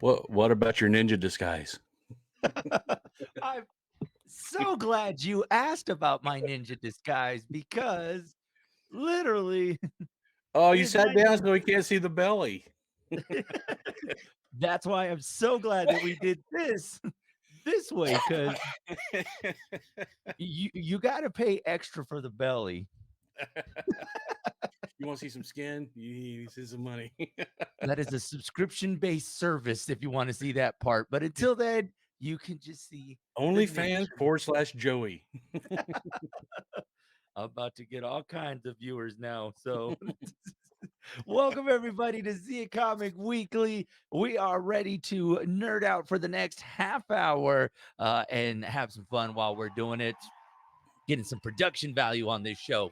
What about your ninja disguise? I'm so glad you asked about my ninja disguise because literally Oh, you is sat my down so we can't see the belly. that's why I'm so glad that we did this way because you gotta pay extra for the belly. You wanna see some skin? You see some money. That is a subscription-based service if you wanna see that part, but until then, you can just see the OnlyFans nature. forward slash Joey. I'm about to get all kinds of viewers now. So, welcome everybody to Z Comic Weekly. We are ready to nerd out for the next half hour and have some fun while we're doing it, getting some production value on this show.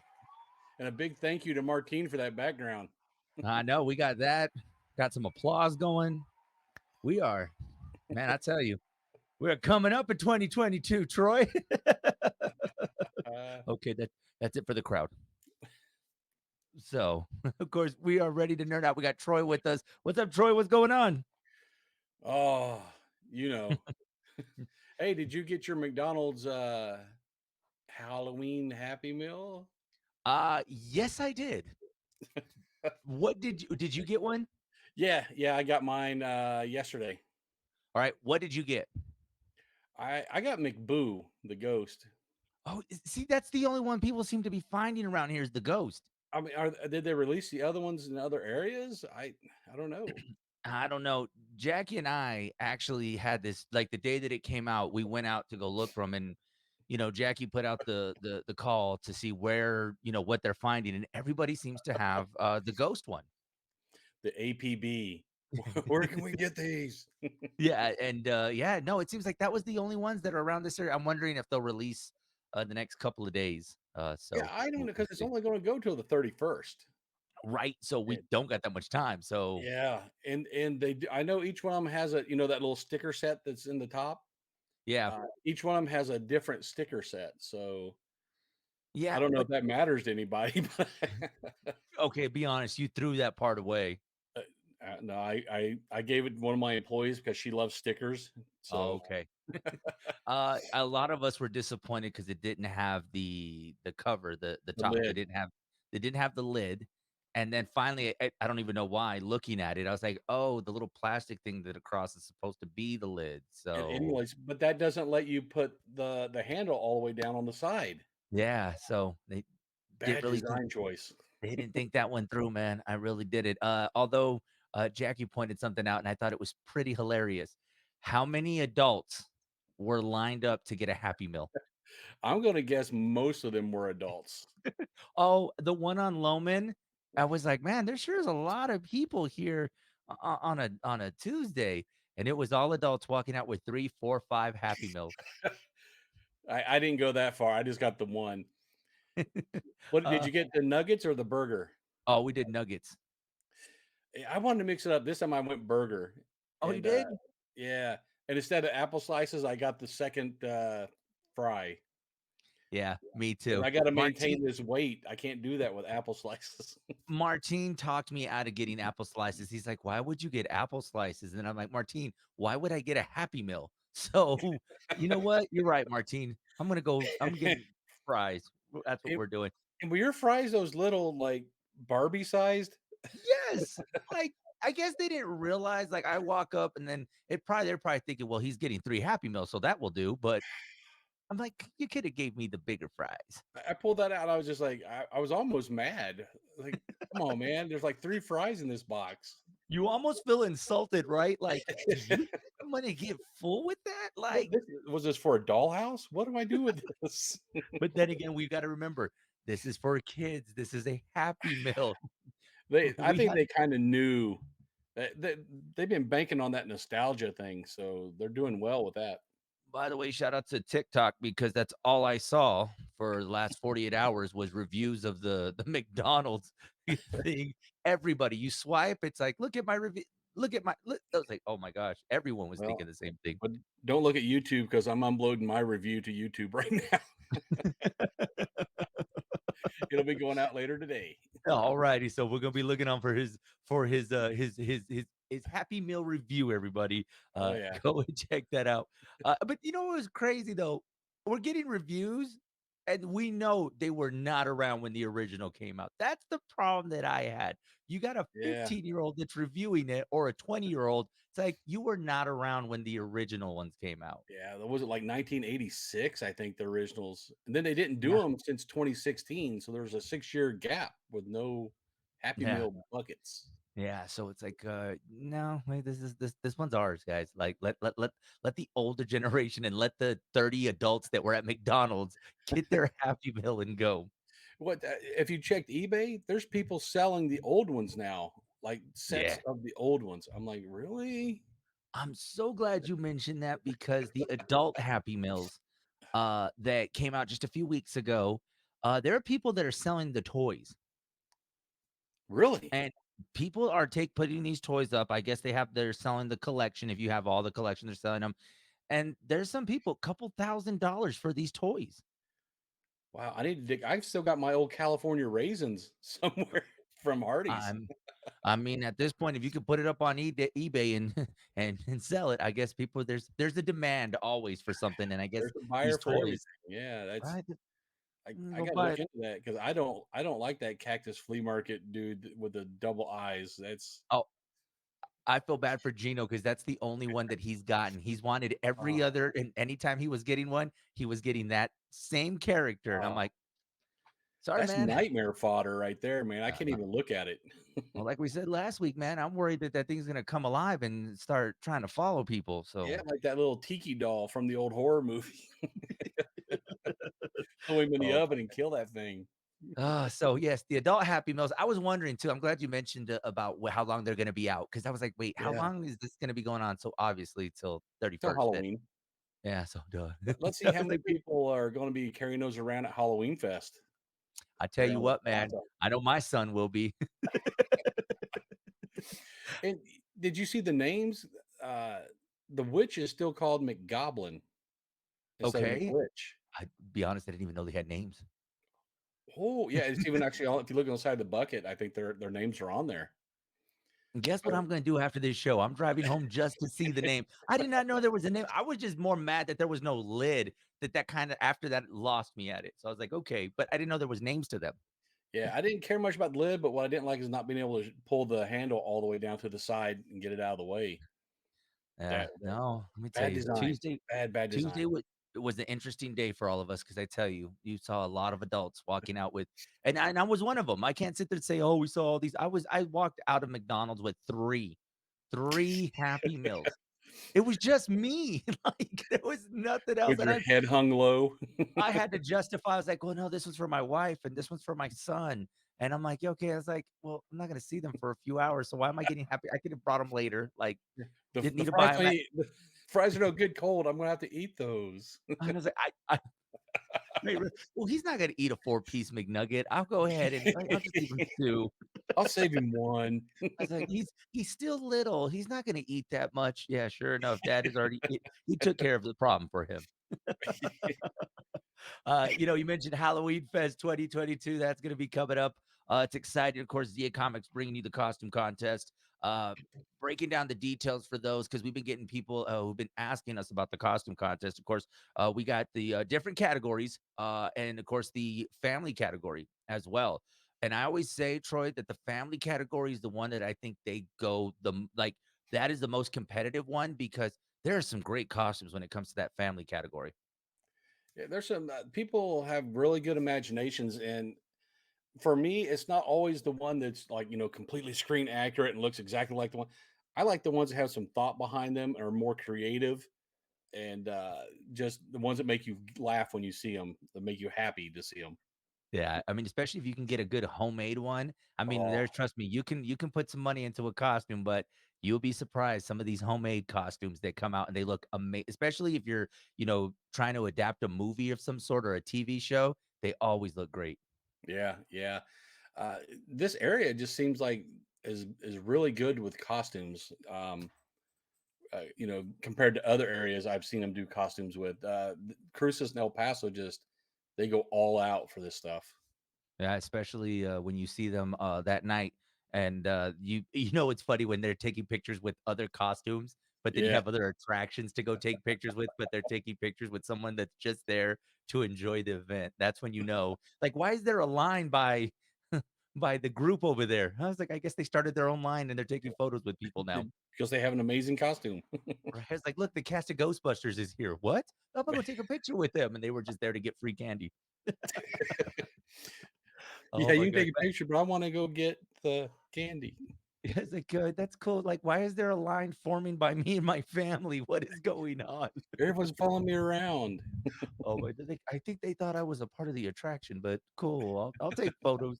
And a big thank you to Martine for that background. I know we got that, got some applause going. We are, man, I tell you, we're coming up in 2022, Troy. Uh, Okay, that's it for the crowd. So, of course, we are ready to nerd out. We got Troy with us. What's up, Troy? What's going on? oh, you know. Hey, did you get your McDonald's Halloween Happy Meal? Yes, I did. What did you get one? Yeah, I got mine yesterday. All right, what did you get? I got McBoo, the ghost. Oh, see, that's the only one people seem to be finding around here is the ghost. I mean, did they release the other ones in other areas? I don't know. I don't know. Jackie and I actually had this like the day that it came out, we went out to go look for them and Jackie put out the call to see where, what they're finding and everybody seems to have the ghost one. The APB. Where can we get these? Yeah, and yeah, no, it seems like that was the only ones that are around this area. I'm wondering if they'll release the next couple of days. Yeah, So I don't know we'll because it's see. only going to go till the 31st. Right. So we don't got that much time. So Yeah, and I know each one of them has that little sticker set that's in the top. yeah. Each one of them has a different sticker set. So I Yeah, don't know but if that matters to anybody, but okay, be honest, you threw that part away. no, I gave it to one of my employees because she loves stickers. Oh, So okay. A lot of us were disappointed because it didn't have the cover, the the top. lid. They didn't have the lid. And then finally, I don't even know why, looking at it, I was like, oh, the little plastic thing that across is supposed to be the lid. And So anyways, but that doesn't let you put the handle all the way down on the side. yeah, so they didn't Bad really think design choice. they didn't think that one through, man. I really did it. Although Jackie pointed something out, and I thought it was pretty hilarious. How many adults were lined up to get a Happy Meal? I'm gonna guess most of them were adults. Oh, the one on Loman, I was like, man, there sure is a lot of people here on a Tuesday, and it was all adults walking out with 3, 4, 5 Happy Meals. I didn't go that far. I just got the one. What did uh, you get, the nuggets or the burger? oh, we did nuggets. I wanted to mix it up. This time I went burger, Oh, you and did? yeah, and instead of apple slices, I got the second fry Yeah, me because too. I got to Martine maintain this weight. I can't do that with apple slices. Martine talked me out of getting apple slices. He's like, "Why would you get apple slices?" And I'm like, "Martine, why would I get a Happy Meal?" So, you know what? You're right, Martine. I'm getting fries. That's what and, we're doing. and were your fries those little like Barbie sized? Yes. Like, I guess they didn't realize, like, I walk up and then they're probably thinking, "Well, he's getting 3 Happy Meals, so that will do." But I'm like, "You coulda gave me the bigger fries." I pulled that out. I was just like, I was almost mad. Like, come on, man. There's like three fries in this box. You almost feel insulted, right? Like, "Do you think I'm gonna get full with that?" What Like, this was this for a dollhouse? What do I do with this? but then again, we've gotta remember, this is for kids. This is a Happy Meal. I We think had they kind of knew that they've been banking on that nostalgia thing, so they're doing well with that. by the way, shout out to TikTok because that's all I saw for the last 48 hours was reviews of the McDonald's thing. Everybody, you swipe, it's like, "Look at my review. Look at my look." I was like, "Oh my gosh." Everyone was Well, thinking the same thing. but don't look at YouTube because I'm uploading my review to YouTube right now. It'll be going out later today. All righty, so we're gonna be looking on for his Happy Meal review, everybody. Oh yeah, Go and check that out. But you know what was crazy though? We're getting reviews, and we know they were not around when the original came out. That's the problem that I had. You got a yeah, 15-year-old that's reviewing it or a 20-year-old. It's like you were not around when the original ones came out. yeah. That was it like 1986, I think the originals, and then they didn't do Yeah, them since 2016. So there was a 6 year gap with no Happy yeah. Meal buckets. Yeah, so it's like, no, wait, this one's ours, guys. Like, let the older generation and let the 30 adults that were at McDonald's get their Happy Meal and go. What if you checked eBay? There's people selling the old ones now, like sets Yeah. of the old ones. I'm like, really? I'm so glad you mentioned that because the adult Happy Meals, that came out just a few weeks ago, there are people that are selling the toys, Really? and people are take putting these toys up. I guess they're selling the collection. If you have all the collection, they're selling them, and there's some people, couple $1,000 for these toys. Wow, I need to dig. I've still got my old California raisins somewhere from Hardee's. I'm I mean, at this point, if you could put it up on eBay and and sell it, I guess people there's a demand always for something, and I guess There's a buyer these for everything. toys, Yeah, that's right? I Go gotta buy look it. into that because I don't like that cactus flea market dude with the double eyes. That's Oh, I feel bad for Gino because that's the only one that he's gotten. He's wanted every oh, other, and anytime he was getting one, he was getting that same character, and I'm oh, like, sorry, that's man. nightmare fodder right there, man. I can't Uh, even look at it. well, like we said last week, man, I'm worried that that thing's gonna come alive and start trying to follow people. Yeah, So, like that little tiki doll from the old horror movie. Throw him in the oh, oven and kill that thing. So yes, the adult Happy Meals. I was wondering too. I'm glad you mentioned about how long they're going to be out because I was like, wait, how Yeah, long is this going to be going on? So obviously till till 31st. Then Halloween. yeah. So duh. Let's see I how was many like, wait, people are gonna be carrying those around at Halloweenfest I tell you around the what, man. plaza. I know my son will be. And did you see the names? Uh, the witch is still called McGoblin instead of Okay. McWitch. I be honest, I didn't even know they had names. Oh, yeah, it's even actually on if you look on the side of the bucket, I think their names are on there. And guess what So, I'm going to do after this show? I'm driving home just to see the name. I did not know there was a name. I was just more mad that there was no lid. That kind of after that lost me at it. So I was like, okay, but I didn't know there was names to them. yeah, I didn't care much about the lid, but what I didn't like is not being able to pull the handle all the way down to the side and get it out of the way. Yeah, That no, let me tell bad you, design. Bad design. Tuesday was an interesting day for all of us because I tell you, you saw a lot of adults walking out with, and I was one of them. I can't sit there and say, "Oh, we saw all these." I walked out of McDonald's with three Happy Meals. It was just me, like there was nothing else, With and your head hung low. I had to justify. I was like, "Well, no, this was for my wife, and this one's for my son." And I'm like, "Yeah, okay." I was like, "Well, I'm not gonna see them for a few hours, so why am I getting happy? I could have brought them later. Like, didn't The need to fries buy them." the fries are no good cold. I'm gonna have to eat those. And I was like, I wait, well, he's not gonna eat a four-piece McNugget. I'll go ahead and I'll just leave him 2. I'll save him one. I was like, he's still little. He's not gonna eat that much. Yeah, sure enough, dad is already he took care of the problem for him. You mentioned Halloweenfest 2022. That's going to be coming up. It's exciting. Of course, Zia Comics bringing you the costume contest. Uh, Breaking down the details for those because we've been getting people who've been asking us about the costume contest. Of course, we got the different categories and, of course, the family category as well. And I always say, Troy, that the family category is the one that I think they go like that is the most competitive one because there are some great costumes when it comes to that family category. Yeah, there's some people have really good imaginations, and for me, it's not always the one that's like completely screen accurate and looks exactly like the one. I like the ones that have some thought behind them, are more creative, and just the ones that make you laugh when you see them, that make you happy to see them. Yeah, I mean, especially if you can get a good homemade one. I mean, Oh there's trust me, you can put some money into a costume, but you'll be surprised some of these homemade costumes that come out and they look amazing. Especially if you're, trying to adapt a movie of some sort or a TV show, they always look great. yeah, yeah. This area just seems like is really good with costumes. Compared to other areas I've seen them do costumes with. Cruces and El Paso just they go all out for this stuff. Yeah, especially, when you see them, that night, and, you know it's funny when they're taking pictures with other costumes, but then you Yeah. have other attractions to go take pictures with, but they're taking pictures with someone that's just there to enjoy the event. That's when you know, like, why is there a line by by the group over there? I was like, I guess they started their own line and they're taking photos with people now. Because they have an amazing costume. Right? It's like, "Look, the cast of Ghostbusters is here." "What? I'm gonna go take a picture with them," and they were just there to get free candy. Yeah, Oh you my can god. take a picture, but I wanna go get the candy. Yeah, it's like, that's cool. Like, why is there a line forming by me and my family? What is going on? Everyone's following me around. Oh my, I think they thought I was a part of the attraction, but cool. I'll take photos.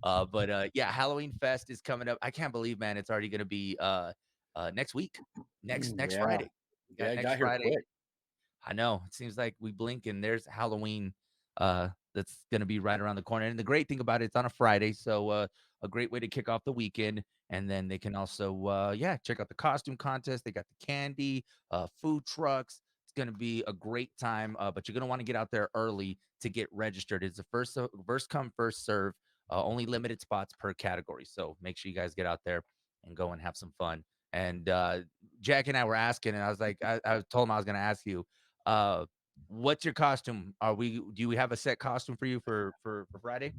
But yeah, Halloween Fest is coming up. I can't believe, man, it's already gonna be next week. Next Yeah. Friday. We Yeah, got it next got here Friday. quick. I know. It seems like we blink and there's Halloween that's going to be right around the corner. And the great thing about it, it's on a Friday, so a great way to kick off the weekend. And then they can also yeah, check out the costume contest. They got the candy, food trucks. It's going to be a great time, but you're going to want to get out there early to get registered. It's the first come first serve. Only limited spots per category. So make sure you guys get out there and go and have some fun. And Jack and I were asking, and I was like, I told him I was going to ask you, uh, what's your costume? Do we have a set costume for you for Friday?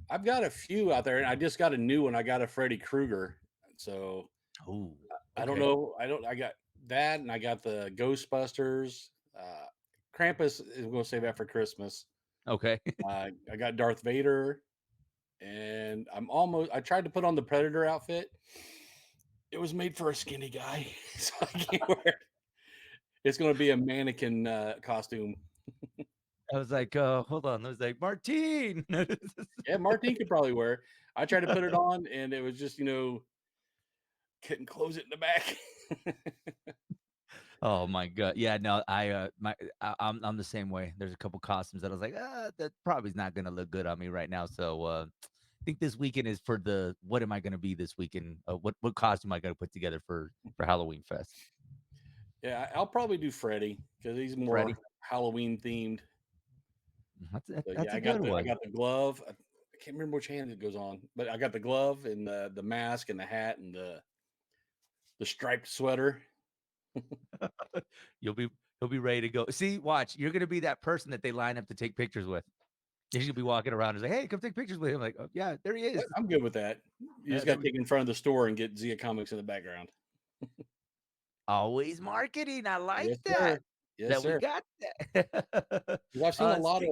I've got a few out there, and I just got a new one. I got a Freddy Krueger. So, Oh, I don't okay. know. I got that, and I got the Ghostbusters. Krampus is gonna save that for Christmas. Okay. I got Darth Vader, and I tried to put on the Predator outfit. It was made for a skinny guy, so I can't wear it. It's gonna be a mannequin, costume. I was like, hold on. I was like, Martine. Yeah, Martine could probably wear it. I tried to put it on, and it was just, couldn't close it in the back. Oh my god. Yeah, no, I'm the same way. There's a couple costumes that I was like, that probably is not gonna look good on me right now. So I think this weekend is for the what am I gonna be this weekend? What costume I gotta put together for Halloween Fest? Yeah, I'll probably do Freddy because he's Freddie. more Halloween themed. So, That's yeah, a I good got the I one. got the glove. I can't remember which hand it goes on, but I got the glove and the mask and the hat and the striped sweater. You'll be He'll be ready to go. See, watch, you're gonna be that person that they line up to take pictures with. He's gonna be walking around and say, "Hey, come take pictures with him." Like, "Oh, yeah, there he Yeah, is." I'm good with that. You Yeah, just there gotta we take it in front of the store and get Zia Comics in the background. always marketing. I like Yes, that. sir. Yes, That we sir. got that. 'Cause I've seen a Speak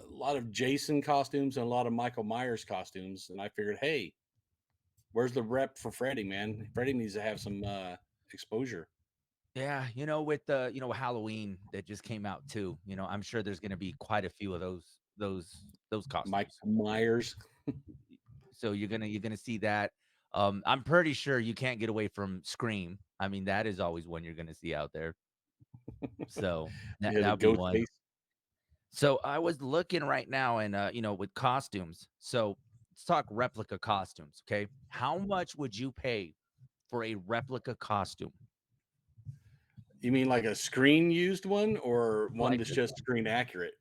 lot of Jason costumes and a lot of Michael Myers costumes, and I figured, hey, where's the rep for Freddy, man? Freddy needs to have some exposure. Yeah, with the, Halloween that just came out too, I'm sure there's gonna be quite a few of those costumes. Michael Myers. So you're gonna see that. I'm pretty sure you can't get away from Scream. I mean, that is always one you're gonna see out there. So Yeah, the that'll be ghost one. face. So I was looking right now and with costumes. So let's talk replica costumes, okay? How much would you pay for a replica costume? You mean like a screen used one or one Like that's just screen accurate?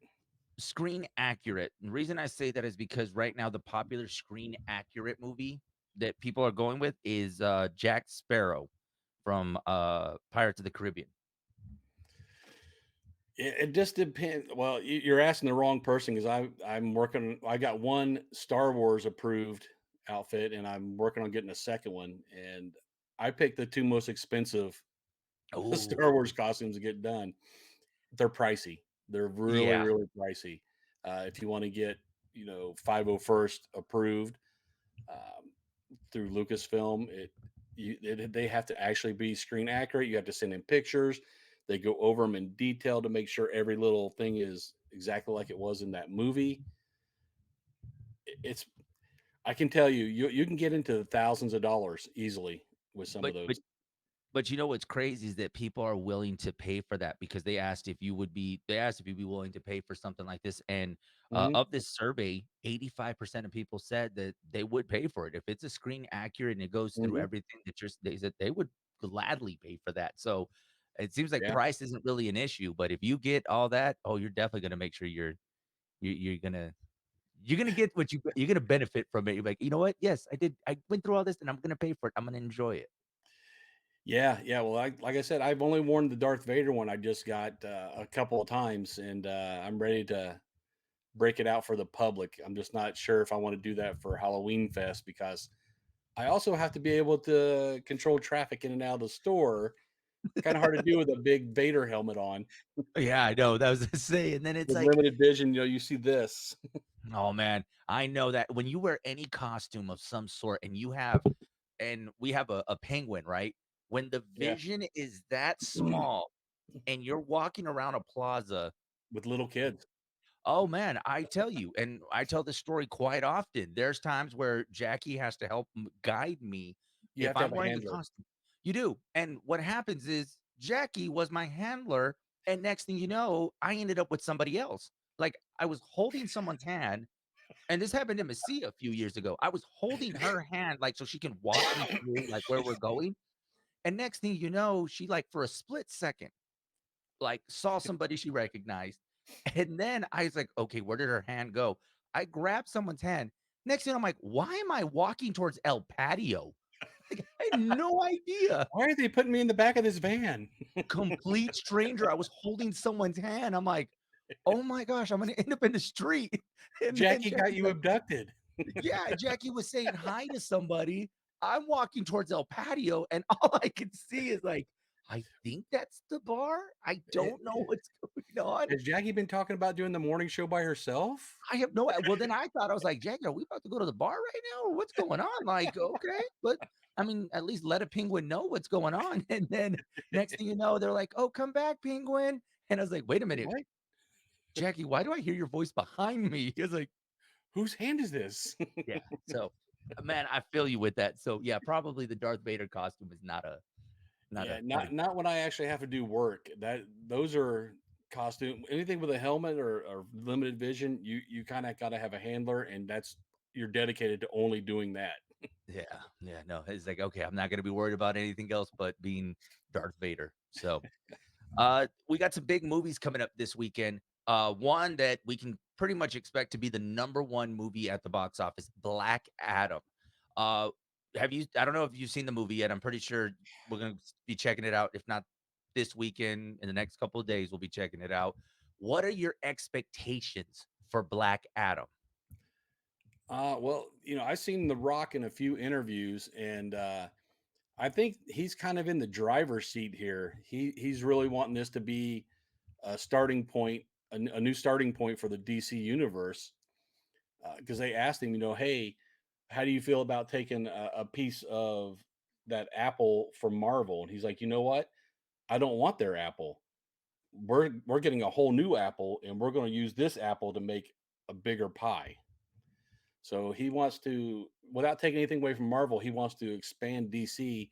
screen accurate. And the reason I say that is because right now the popular screen accurate movie that people are going with is Jack Sparrow from Pirates of the Caribbean. It just depends. Well, you're asking the wrong person because I'm working. I got one Star Wars approved outfit, and I'm working on getting a second one. And I picked the two most expensive Oh, Star Wars costumes to get done. They're pricey. They're really, yeah. really pricey. If you want to get 501st approved um, through Lucasfilm, they have to actually be screen accurate. You have to send in pictures. They go over them in detail to make sure every little thing is exactly like it was in that movie. It's I can tell you, you can get into the thousands of dollars easily with some of But but those. But you know what's crazy is that people are willing to pay for that because they asked if you'd be willing to pay for something like this. And Mhm, of this survey, 85% of people said that they would pay for it. If it's a screen accurate and it goes through mhm, everything that they said they would gladly pay for that. So it seems like yeah, price isn't really an issue, but if you get all that, oh, you're definitely gonna make sure you're gonna You're gonna get what you're gonna benefit from it. You're like, "You know what? Yes, I did. I went through all this, and I'm gonna pay for it. I'm gonna enjoy it." Yeah, yeah. Well, like I said, I've only worn the Darth Vader one. I just got a couple of times, and I'm ready to break it out for the public. I'm just not sure if I want to do that for Halloweenfest because I also have to be able to control traffic in and out of the store. Kind of hard to do with a big Vader helmet on Yeah, I know. That was to say, and then it's with like, limited vision. You see this. oh man, I know that when you wear any costume of some sort and you have and we have a penguin, right? When the Yeah, vision is that small and you're walking around a plaza, with little kids, oh man, I tell you, and I tell this story quite often. There's times where Jackie has to help guide me you if have to I'm have a wearing the handler. costume. You do. And what happens is Jackie was my handler. And next thing you know, I ended up with somebody else. Like I was holding someone's hand. And this happened to Messia a few years ago. I was holding her hand, like, so she can walk me through, like, where we're going. And next thing you know, she, like, for a split second, like, saw somebody she recognized. And then I was like, "Okay, where did her hand go?" I grabbed someone's hand. Next thing I'm like, "Why am I walking towards El Patio?" Like, I had no idea. Why are they putting me in the back of this van? Complete stranger. I was holding someone's hand. I'm like, "Oh my gosh, I'm gonna end up in the street." And then Jackie got Jackie's you like, abducted. yeah, Jackie was saying hi to somebody. I'm walking towards El Patio, and all I can see is like, I think that's the bar. I Eh, don't know what's going on. Has Jackie been talking about doing the morning show by herself? I have no well, then I thought I was like, "Jackie, are we about to go to the bar right now, or what's going on?" Like, "Okay," but I mean, at least let a penguin know what's going on, and then next thing you know, they're like, "Oh, come back, penguin," and I was like, "Wait a minute, What? Jackie, why do I hear your voice behind me?" He was like, Whose hand is this? "Yeah." So, man, I feel you with that. So, yeah, probably the Darth Vader costume is Yeah, not a not when I actually have to do work. Those are costume anything with a helmet or limited vision, you kinda gotta have a handler, and that's you're dedicated to only doing that. yeah, yeah, no, it's like, okay, I'm not gonna be worried about anything else but being Darth Vader. So, we got some big movies coming up this weekend. One that we can pretty much expect to be the number one movie at the box office, Black Adam. Uh, have you? I don't know if you've seen the movie yet. I'm pretty sure we're gonna be checking it out. If not this weekend, in the next couple of days, we'll be checking it out. What are your expectations for Black Adam? Well, I've seen The Rock in a few interviews, and, I think he's kind of in the driver's seat here. He's really wanting this to be a starting point, a new starting point for the DC universe, because they asked him, "Hey, how do you feel about taking a piece of that apple from Marvel?" And he's like, "You know what? I don't want their apple. We're getting a whole new apple, and we're going to use this apple to make a bigger pie." So he wants to, without taking anything away from Marvel, he wants to expand DC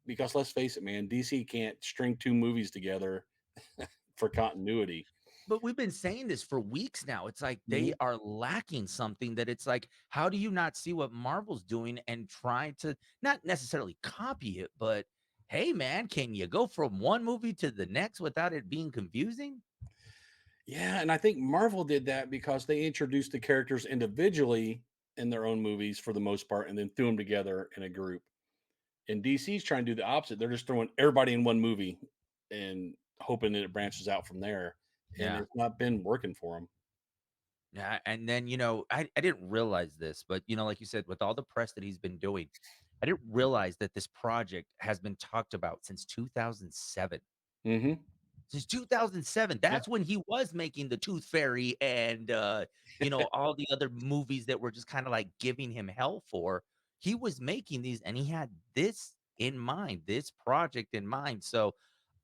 because let's face it, man, DC can't string two movies together for continuity. But we've been saying this for weeks now. It's like they Mhm. are lacking something that it's like, how do you not see what Marvel's doing and try to not necessarily copy it, but hey, man, can you go from one movie to the next without it being confusing? Yeah, and I think Marvel did that because they introduced the characters individually in their own movies for the most part, and then threw them together in a group. And DC's trying to do the opposite. They're just throwing everybody in one movie and hoping that it branches out from there. And Yeah. it's not been working for them. Yeah. And then, I didn't realize this, but, like you said, with all the press that he's been doing, I didn't realize that this project has been talked about since 2007. Hmm. Since 2007, Yeah. that's when he was making The Tooth Fairy and, all the other movies that were just kinda, like, giving him hell for. He was making these, and he had this in mind, this project in mind, so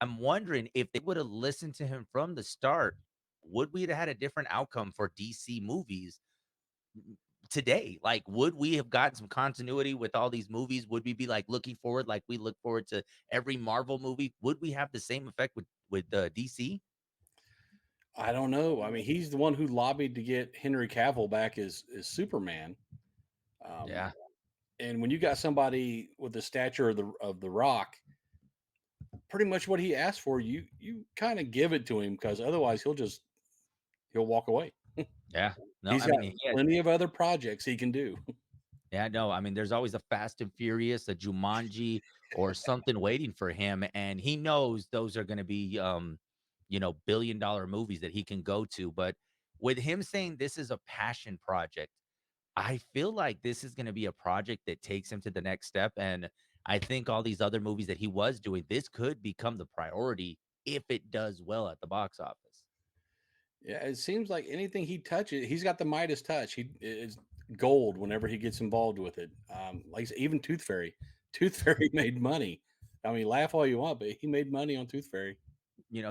I'm wondering if they would've listened to him from the start, would we have had a different outcome for DC movies today? Like, would we have gotten some continuity with all these movies? Would we be, like, looking forward like we look forward to every Marvel movie? Would we have the same effect with DC? I don't know. I mean, he's the one who lobbied to get Henry Cavill back as Superman. Um, Yeah. and when you got somebody with the stature of the Rock, pretty much what he asked for, you kind of give it to him because otherwise he'll walk away. Yeah. No, He's I got mean, he has plenty of other projects he can do. yeah, no, I mean, there's always a Fast and Furious, a Jumanji, or something waiting for him, and he knows those are gonna be, billion-dollar movies that he can go to, but with him saying this is a passion project, I feel like this is gonna be a project that takes him to the next step, and I think all these other movies that he was doing, this could become the priority if it does well at the box office. Yeah, it seems like anything he touches, he's got the Midas touch. He is gold whenever he gets involved with it. Like I said, even Tooth Fairy, Tooth Fairy made money. I mean, laugh all you want, but he made money on Tooth Fairy.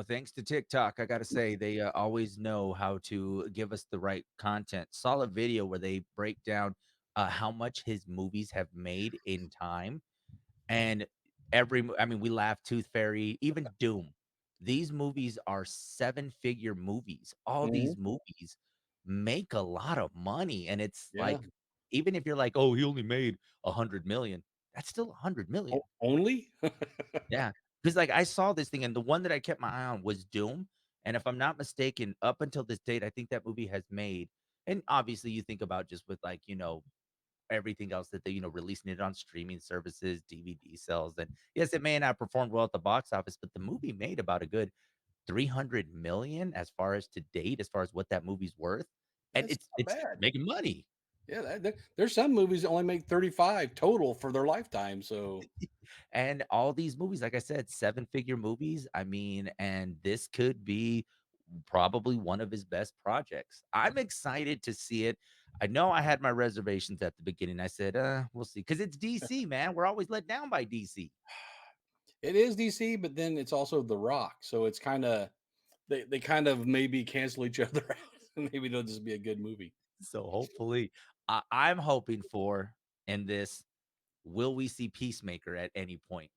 Thanks to TikTok, I gotta say they always know how to give us the right content. Saw a video where they break down how much his movies have made in time, and I mean, we laugh, Tooth Fairy, even Doom. These movies are seven-figure movies. All Mhm. these movies make a lot of money, and it's Yeah. like, even if you're like, oh, he only made 100 million, that's still 100 million. Only? Yeah, because, like, I saw this thing, and the one that I kept my eye on was Doom, and if I'm not mistaken, up until this date, I think that movie has made and obviously you think about just with, like, everything else that they, releasing it on streaming services, DVD sales, and yes, it may not perform well at the box office, but the movie made about a good 300 million as far as to date, as far as what that movie's worth, and That's it's not it's bad. making money. Yeah, there's some movies that only make 35 total for their lifetime. So And all these movies, like I said, seven-figure movies, I mean, and this could be probably one of his best projects. I'm excited to see it. I know I had my reservations at the beginning. I said, we'll see, because it's DC, man. We're always let down by DC. it is DC, but then it's also The Rock. So it's kind of they kind of maybe cancel each other out. Maybe it'll just be a good movie. So hopefully, I'm hoping for in this, will we see Peacemaker at any point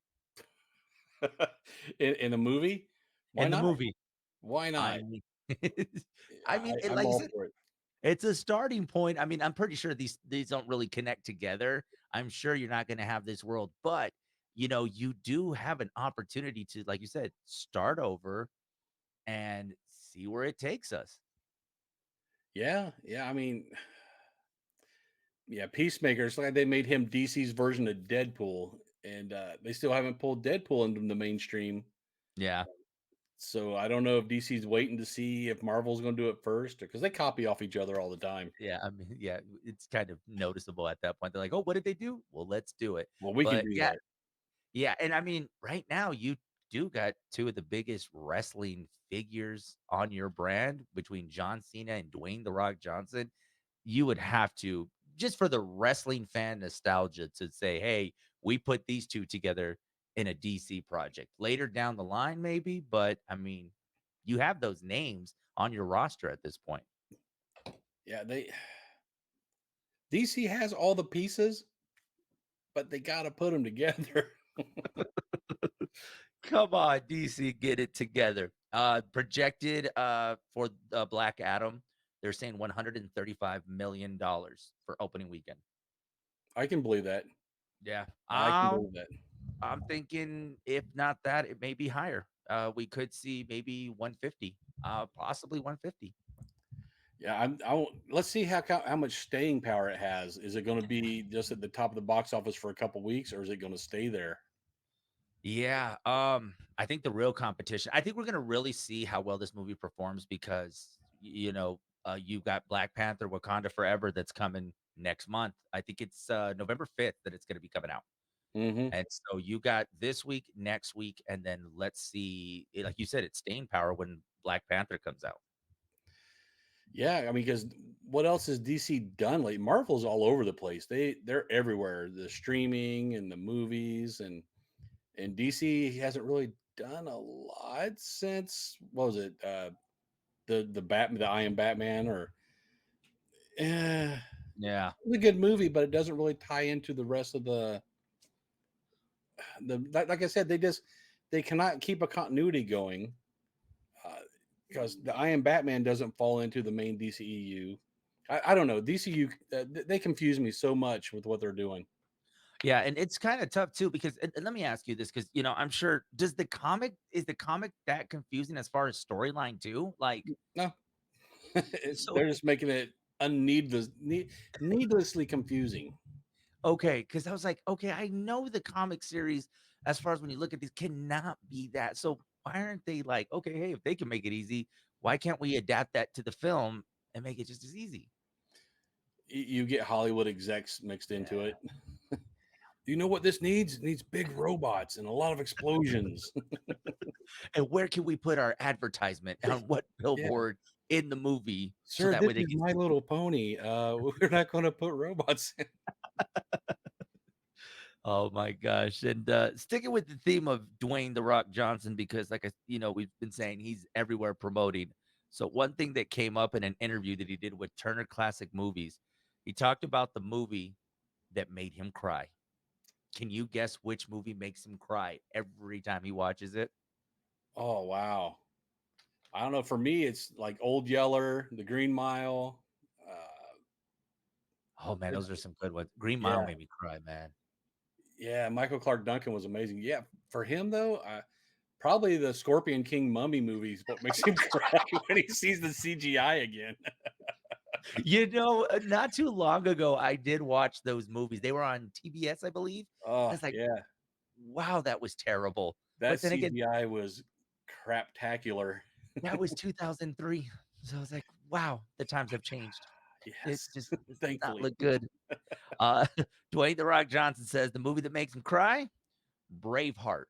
In a movie, why in the not? movie? Why I not? mean, I'm like you all said, for it. it's a starting point. I mean, I'm pretty sure these don't really connect together. I'm sure you're not gonna have this world, but, you do have an opportunity to, like you said, start over and see where it takes us. Yeah, yeah. I mean, yeah, Peacemaker. It's like they made him DC's version of Deadpool, and they still haven't pulled Deadpool into the mainstream. Yeah. So I don't know if DC's waiting to see if Marvel's going to do it first, because they copy off each other all the time. Yeah, I mean, yeah, it's kind of noticeable at that point. They're like, "Oh, what did they do? Well, let's do it." Well, we can But do yeah, that. yeah, and I mean, right now, you do got 2 of the biggest wrestling figures on your brand between John Cena and Dwayne "The Rock" Johnson. You would have to, just for the wrestling fan nostalgia, to say, "Hey, we put these 2 together in a DC project." Later down the line, maybe, but, I mean, you have those names on your roster at this point. Yeah, they DC has all the pieces, but they got to put them together. Come on, DC, get it together. Projected, for, Black Adam, they're saying $135 million for opening weekend. I can believe that. Yeah. I can believe that. I'm thinking if not that, it may be higher. We could see maybe 150, possibly 150. Yeah, let's see how much staying power it has. Is it going to be just at the top of the box office for a couple weeks, or is it going to stay there? Yeah, I think the real competition, I think we're gonna really see how well this movie performs because, you've got Black Panther: Wakanda Forever that's coming next month. I think it's, November 5th that it's gonna be coming out. Hmm. And so you got this week, next week, and then let's see, like you said, it's staying power when Black Panther comes out. Yeah, I mean, because what else has DC done? Like Marvel's all over the place. They're everywhere. The streaming and the movies and DC hasn't really done a lot since what was it? The I Am Batman or eh, Yeah. it's a good movie, but it doesn't really tie into the rest of the like I said, they cannot keep a continuity going uh, because the I Am Batman doesn't fall into the main DCEU. I don't know DCU. They confuse me so much with what they're doing. Yeah, and it's kinda tough too because and let me ask you this because, I'm sure is the comic that confusing as far as storyline too? Like, No, So They're just making it needlessly confusing. okay, because I was like, okay, I know the comic series, as far as when you look at these, cannot be that. So why aren't they like, okay, hey, if they can make it easy, why can't we adapt that to the film and make it just as easy? You get Hollywood execs mixed into Yeah. it. Do you know what this needs? It needs big robots and a lot of explosions. And where can we put our advertisement on what Yeah. billboard in the movie so Sir, that this way they is can My see? Little Pony. We're not going to put robots in. Oh my gosh. And sticking with the theme of Dwayne the Rock Johnson, because we've been saying he's everywhere promoting. So one thing that came up in an interview that he did with Turner Classic Movies, he talked about the movie that made him cry. Can you guess which movie makes him cry every time he watches it? Oh, wow. I don't know. For me, it's like Old Yeller, The Green Mile. Uh, Oh man, those are some good ones. Green Mile yeah. made me cry, man. Yeah. Michael Clark Duncan was amazing. Yeah. For him, though, probably the Scorpion King Mummy movie is what makes him cry when he sees the CGI again. Not too long ago, I did watch those movies. They were on TBS, I believe. Oh, And it's like, yeah. wow, that was terrible. That But then again, CGI was craptacular. that was 2003. So I was like, wow, the times have changed. It Yes. just does not Thankfully. look good. Uh, Dwayne The Rock Johnson says the movie that makes him cry, Braveheart.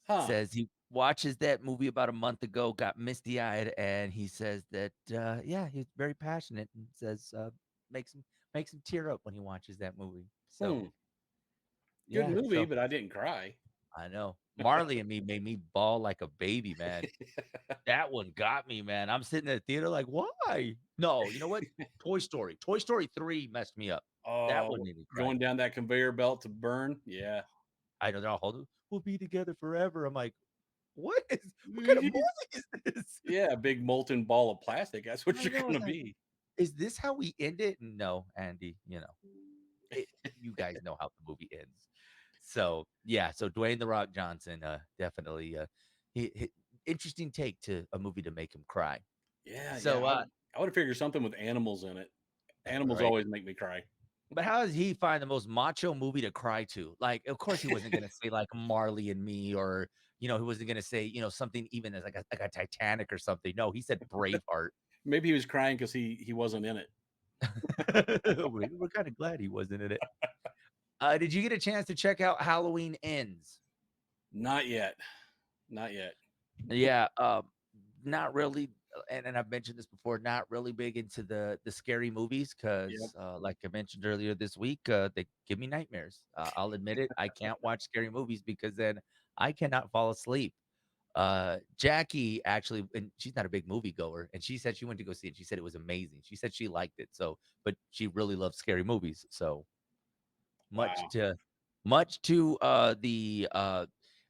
Huh. Says he watches that movie about a month ago, got misty-eyed, and he says that, yeah, he's very passionate and says, makes him makes him tear up when he watches that movie. So, Hmm. Good yeah, movie, so but I didn't cry. I know. Marley and Me made me bawl like a baby, man. That one got me, man. I'm sitting in the theater like, "Why?" No, you know what? Toy Story. Toy Story 3 messed me up. That one Oh, made me cry. going down that conveyor belt to burn. Yeah. I know they're all holding, "We'll be together forever." I'm like, what kind of movie is this?" Yeah, a big molten ball of plastic. That's what I you're know, gonna it's like, be. "Is this how we end it?" No, Andy, you guys know how the movie ends. So, yeah, so Dwayne The Rock Johnson, definitely, he interesting take to a movie to make him cry. Yeah, yeah. So, I would have figured something with animals in it. Animals right? always make me cry. But how does he find the most macho movie to cry to? Like, of course, he wasn't gonna say, like, Marley and Me or, he wasn't gonna say, something even as like a Titanic or something. No, he said Braveheart. Maybe he was crying because he wasn't in it. We're kinda glad he wasn't in it. Did you get a chance to check out Halloween Ends? Not yet. Not yet. Yeah, not really, and I've mentioned this before, not really big into the scary movies Yep. because, like I mentioned earlier this week, they give me nightmares. I'll admit it, I can't watch scary movies because then I cannot fall asleep. Jackie actually, and she's not a big movie goer, and she said she went to go see it. She said it was amazing. She said she liked it, so but she really loves scary movies, so much Wow. to much to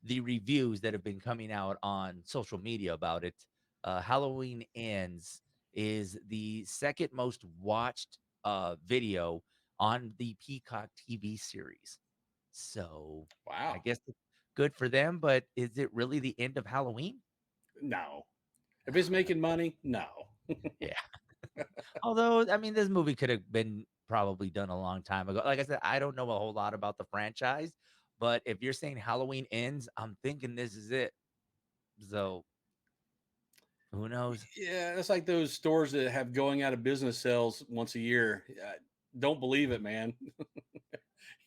the reviews that have been coming out on social media about it, Halloween Ends is the second most watched, video on the Peacock TV series. So, I Wow. guess it's good for them, but is it really the end of Halloween? No. If it's making money, no. Yeah. Although, I mean, this movie could have been probably done a long time ago. Like I said, I don't know a whole lot about the franchise, but if you're saying Halloween Ends, I'm thinking this is it. So, who knows? Yeah, it's like those stores that have going out of business sales once a year. Don't believe it, man.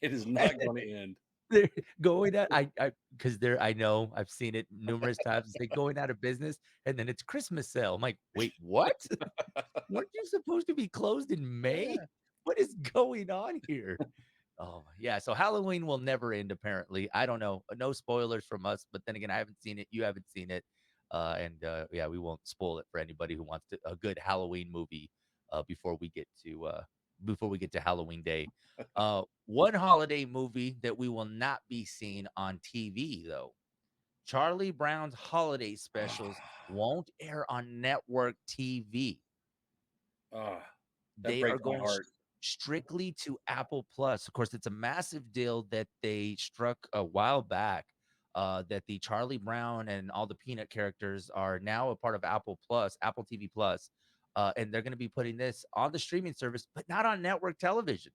It is not going to end. They're going out I because they're I know, I've seen it numerous times. It's like going out of business, and then it's Christmas sale. I'm like, "Wait, what? Weren't you supposed to be closed in May? Yeah. What is going on here?" Oh, yeah, so Halloween will never end, apparently. I don't know. No spoilers from us, but then again, I haven't seen it. You haven't seen it. Yeah, we won't spoil it for anybody who wants a good Halloween movie before we get to Halloween Day. One holiday movie that we will not be seeing on TV, though. Charlie Brown's holiday specials won't air on network TV. Ah, that They are breaks my going heart. strictly to Apple Plus. Of course, it's a massive deal that they struck a while back. that the Charlie Brown and all the Peanut characters are now a part of Apple Plus, Apple TV Plus, and they're going to be putting this on the streaming service, but not on network television.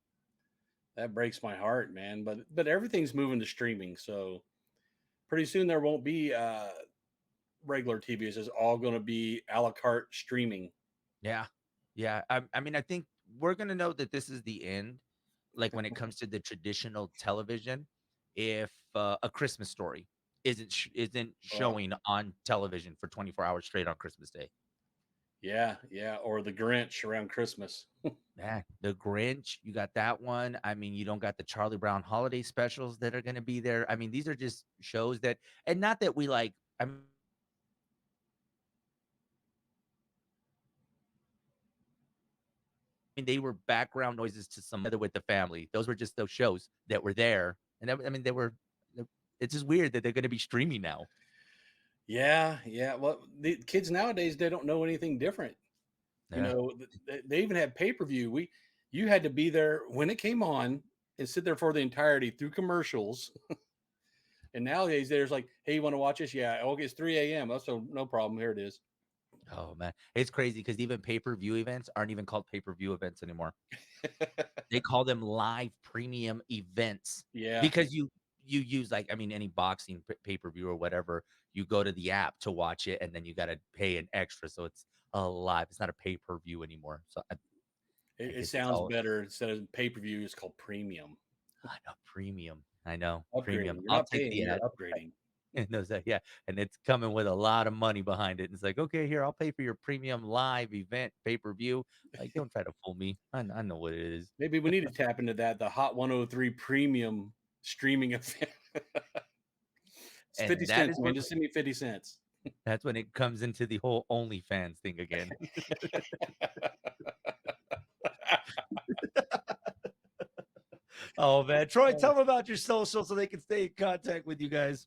That breaks my heart, man. But everything's moving to streaming, so pretty soon there won't be regular TV. It's just all going to be a la carte streaming. Yeah, yeah. I mean, I think we're going to know that this is the end, like when it comes to the traditional television, if A Christmas Story isn't Oh, showing on television for 24 hours straight on Christmas Day. yeah, yeah. Or the Grinch around Christmas. Yeah, The Grinch, you got that one. I mean, you don't got the Charlie Brown holiday specials that are going to be there. I mean, these are just shows that, and not that we like. I mean, they were background noises to some other with the family. Those were just those shows that were there, and I mean, they were. It's just weird that they're going to be streaming now. Yeah, yeah. Well, the kids nowadays they don't know anything different. You Yeah. know, they even had pay per view. You had to be there when it came on and sit there for the entirety through commercials. And nowadays, there's like, hey, you want to watch this? Yeah, okay, it's 3 a.m. That's so no problem. Here it is. Oh man, it's crazy because even pay-per-view events aren't even called pay-per-view events anymore. They call them live premium events Yeah, because you use, like, I mean, any boxing pay-per-view or whatever, you go to the app to watch it, and then you gotta pay an extra, so it's a live. It's not a pay-per-view anymore. So I it guess it's sounds all better instead of pay per view. It's called premium. I know, premium. I know, premium. Upgrading. You're I'll not take paying, the you're ad. upgrading. And those that yeah, and it's coming with a lot of money behind it. It's like, "Okay, here, I'll pay for your premium live event pay-per-view." Like, don't try to fool me. I know what it is. Maybe we need to tap into that. The Hot 103 premium streaming event. It's 50 And that cents, is man. when Just send me 50 cents. that's when it comes into the whole OnlyFans thing again. Oh, man. Troy, tell them about your social so they can stay in contact with you guys.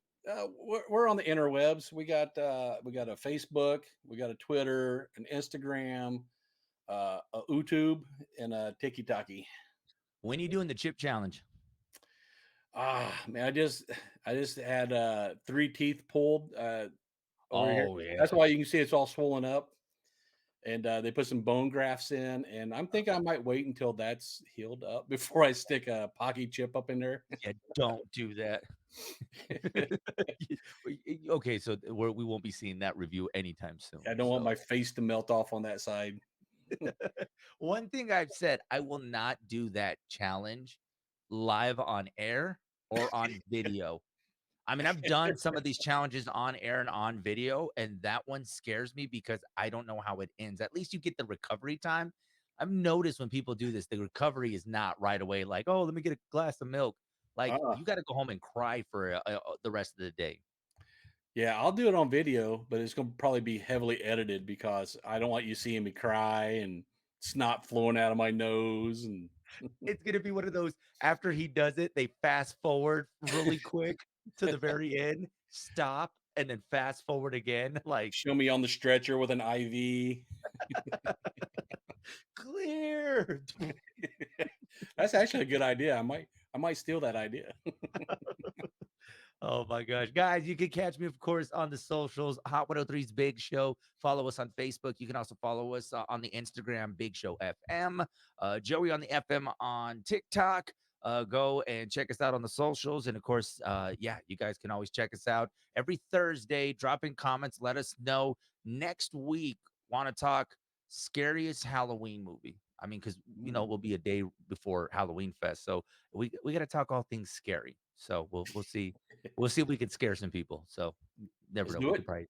We're on the interwebs. We got a Facebook, we got a Twitter, an Instagram, a YouTube, and a TikTok. When are you doing the chip challenge? Man, I just had three teeth pulled over here. Oh, yeah. That's why you can see it's all swollen up. And they put some bone grafts in, and I'm thinking I might wait until that's healed up before I stick a Pocky chip up in there. Yeah, don't do that. Okay, so we won't be seeing that review anytime soon, I don't want so my face to melt off on that side. one thing I've said, I will not do that challenge live on air or on video. I mean, I've done some of these challenges on air and on video, and that one scares me because I don't know how it ends. At least you get the recovery time. I've noticed when people do this, the recovery is not right away, like, oh, let me get a glass of milk. Like, uh you got to go home and cry for the rest of the day. Yeah, I'll do it on video, but it's gonna probably be heavily edited because I don't want you seeing me cry and snot flowing out of my nose and It's gonna be one of those after he does it, they fast forward really quick to the very end, stop, and then fast forward again, like, show me on the stretcher with an IV. "Clear." That's actually a good idea. I might steal that idea. Oh my gosh. Guys, you can catch me, of course, on the socials, Hot 103's Big Show. Follow us on Facebook. You can also follow us on the Instagram, Big Show FM. Joey on the FM on TikTok. Go and check us out on the socials. And of course, yeah, you guys can always check us out every Thursday. Drop in comments. Let us know next week. Want to talk scariest Halloween movie? I mean, because we'll be a day before Halloweenfest, so we got to talk all things scary. So we'll see. We'll see if we can scare some people. So never Let's know. do We it. could probably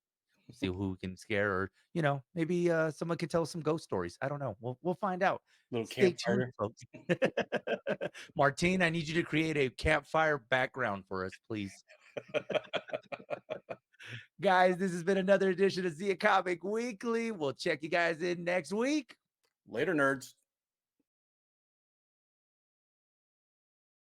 see who we can scare, or maybe someone could tell us some ghost stories. I don't know. We'll find out. Little Stay tuned, campfire. folks. Martine, I need you to create a campfire background for us, please. Guys, this has been another edition of Zia Comic Weekly. We'll check you guys in next week. Later, nerds.